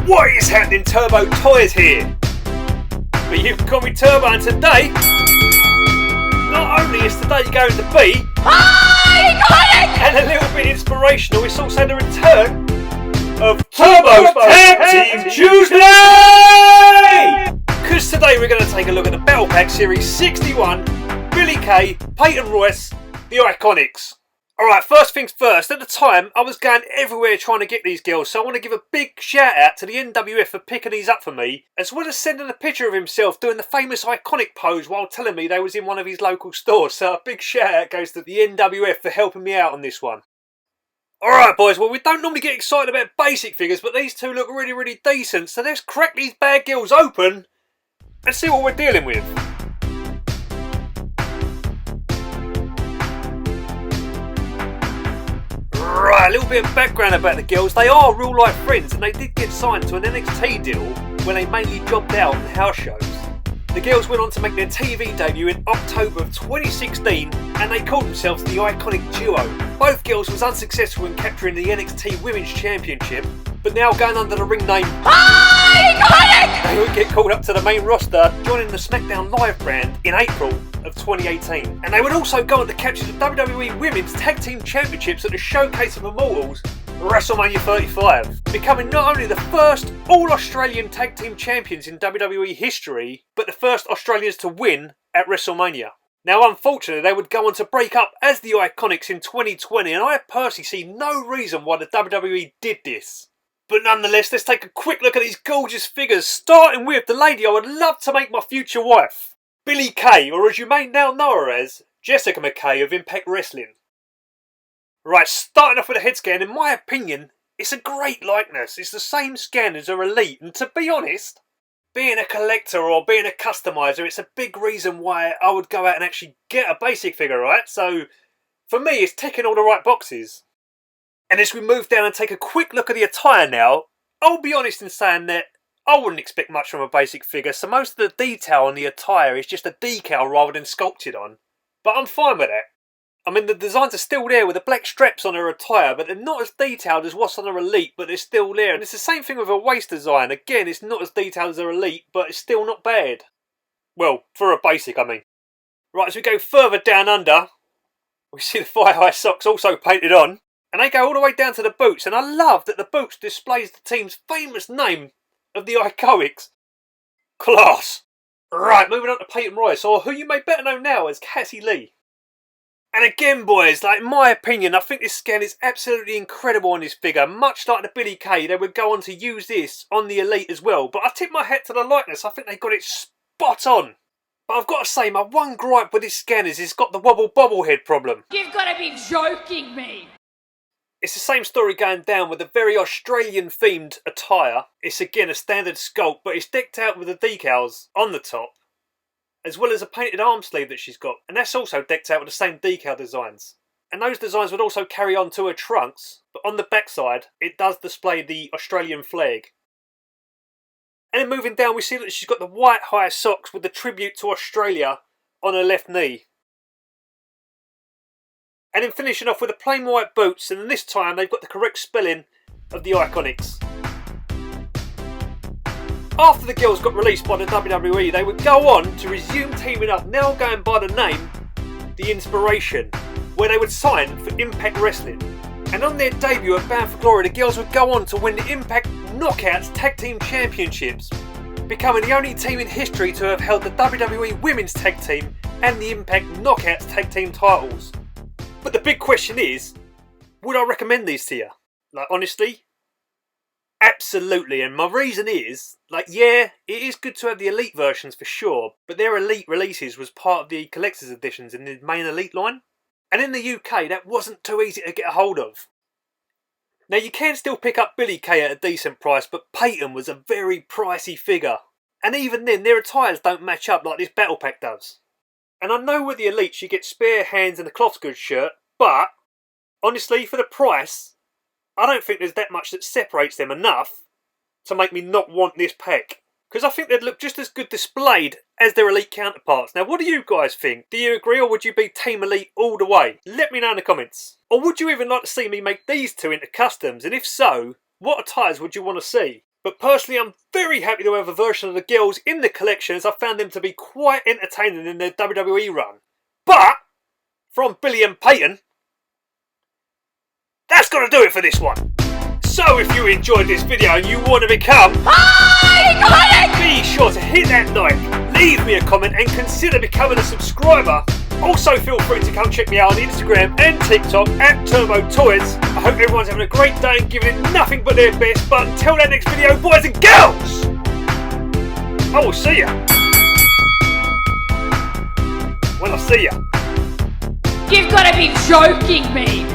What is happening, Turbo Toys here? But you can call me Turbo, and today, not only is today going to be IIconics and a little bit inspirational, it's also the return of Turbo's Tag Team Tuesday! Because today we're going to take a look at the Battle Pack Series 61, Billie Kay Peyton Royce, the IIconics. Alright, first things first, at the time I was going everywhere trying to get these girls, so I want to give a big shout out to the NWF for picking these up for me, as well as sending a picture of himself doing the famous iconic pose while telling me they was in one of his local stores, so a big shout out goes to the NWF for helping me out on this one. Alright boys, well we don't normally get excited about basic figures, but these two look really decent, so let's crack these bad girls open and see what we're dealing with. Right, a little bit of background about the girls. They are real life friends and they did get signed to an NXT deal when they mainly jobbed out on house shows. The girls went on to make their TV debut in October of 2016 and they called themselves the Iconic Duo. Both girls was unsuccessful in capturing the NXT Women's Championship, but now going under the ring name IIconics, they would get called up to the main roster, joining the SmackDown Live brand in April of 2018. And they would also go on to capture the WWE Women's Tag Team Championships at the Showcase of Immortals, WrestleMania 35, becoming not only the first all-Australian Tag Team Champions in WWE history, but the first Australians to win at WrestleMania. Now unfortunately they would go on to break up as the IIconics in 2020, and I personally see no reason why the WWE did this. But nonetheless, let's take a quick look at these gorgeous figures, starting with the lady I would love to make my future wife, Billie Kay, or as you may now know her as, Jessica McKay of Impact Wrestling. Right, starting off with a head scan, in my opinion, it's a great likeness. It's the same scan as her Elite, and to be honest, being a collector or being a customiser, it's a big reason why I would go out and actually get a basic figure, right? So, for me, it's ticking all the right boxes. And as we move down and take a quick look at the attire now, I'll be honest in saying that I wouldn't expect much from a basic figure, so most of the detail on the attire is just a decal rather than sculpted on. But I'm fine with that. I mean, the designs are still there with the black straps on her attire, but they're not as detailed as what's on her Elite, but they're still there. And it's the same thing with her waist design. Again, it's not as detailed as her Elite, but it's still not bad. Well, for a basic, I mean. Right, as we go further down under, we see the thigh-high socks also painted on. And they go all the way down to the boots, and I love that the boots displays the team's famous name of the IIconics. Class! Right, moving on to Peyton Royce, or who you may better know now as Cassie Lee. And again boys, like in my opinion, I think this scan is absolutely incredible on this figure. Much like the Billie Kay, they would go on to use this on the Elite as well. But I tip my hat to the likeness, I think they got it spot on. But I've got to say, my one gripe with this scan is it's got the wobble bobblehead problem. You've got to be joking me! It's the same story going down with a very Australian themed attire. It's again a standard sculpt, but it's decked out with the decals on the top, as well as a painted arm sleeve that she's got, and that's also decked out with the same decal designs. And those designs would also carry on to her trunks, but on the backside it does display the Australian flag. And then moving down we see that she's got the white high socks with the tribute to Australia on her left knee. And then finishing off with the plain white boots, and this time they've got the correct spelling of the IIconics. After the girls got released by the WWE, they would go on to resume teaming up, now going by the name The Inspiration, where they would sign for Impact Wrestling. And on their debut at Bound for Glory, the girls would go on to win the Impact Knockouts Tag Team Championships, becoming the only team in history to have held the WWE Women's Tag Team and the Impact Knockouts Tag Team titles. But the big question is, would I recommend these to you? Like, honestly, absolutely. And my reason is, like, yeah, it is good to have the Elite versions for sure, but their Elite releases was part of the collector's editions in the main Elite line. And in the UK, that wasn't too easy to get a hold of. Now, you can still pick up Billie Kay at a decent price, but Peyton was a very pricey figure. And even then, their attires don't match up like this battle pack does. And I know with the Elite you get spare hands and a cloth goods shirt, but honestly, for the price, I don't think there's that much that separates them enough to make me not want this pack. Because I think they'd look just as good displayed as their Elite counterparts. Now, what do you guys think? Do you agree, or would you be Team Elite all the way? Let me know in the comments. Or would you even like to see me make these two into customs? And if so, what attires would you want to see? But personally, I'm very happy to have a version of the girls in the collection, as I found them to be quite entertaining in their WWE run. But, from Billie and Peyton, that's got to do it for this one. So if you enjoyed this video and you want to become IIconics! be sure to hit that like, leave me a comment and consider becoming a subscriber. Also feel free to come check me out on Instagram and TikTok at Turbo Toys. I hope everyone's having a great day and giving it nothing but their best. But until that next video, boys and girls, I will see ya when I see ya. You've got to be joking me!